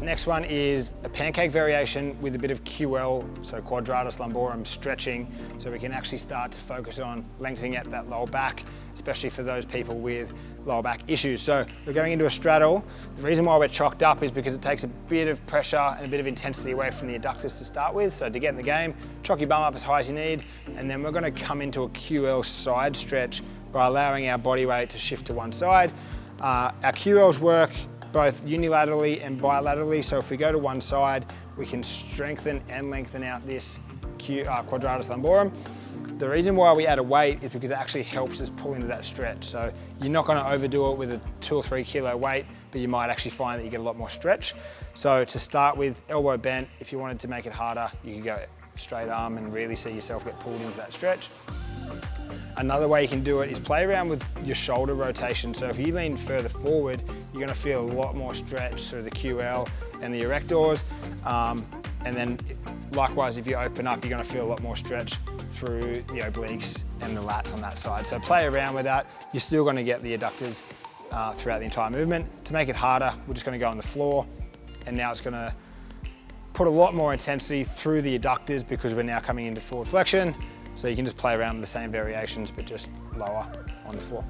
So next one is a pancake variation with a bit of QL, so quadratus lumborum stretching, so we can actually start to focus on lengthening out that lower back, especially for those people with lower back issues. So we're going into a straddle. The reason why we're chocked up is because it takes a bit of pressure and a bit of intensity away from the adductors to start with. So to get in the game, chock your bum up as high as you need, and then we're going to come into a QL side stretch by allowing our body weight to shift to one side. Our QLs work both unilaterally and bilaterally, so if we go to one side, we can strengthen and lengthen out this quadratus lumborum. The reason why we add a weight is because it actually helps us pull into that stretch. So you're not going to overdo it with a 2 or 3 kilo weight, but you might actually find that you get a lot more stretch. So to start with, elbow bent, if you wanted to make it harder, you could go straight arm and really see yourself get pulled into that stretch. Another way you can do it is play around with your shoulder rotation. So if you lean further forward, you're going to feel a lot more stretch through the QL and the erectors. And then likewise, if you open up, you're going to feel a lot more stretch through the obliques and the lats on that side. So play around with that. You're still going to get the adductors throughout the entire movement. To make it harder, we're just going to go on the floor, and now it's going to put a lot more intensity through the adductors because we're now coming into forward flexion. So you can just play around with the same variations, but just lower on the floor.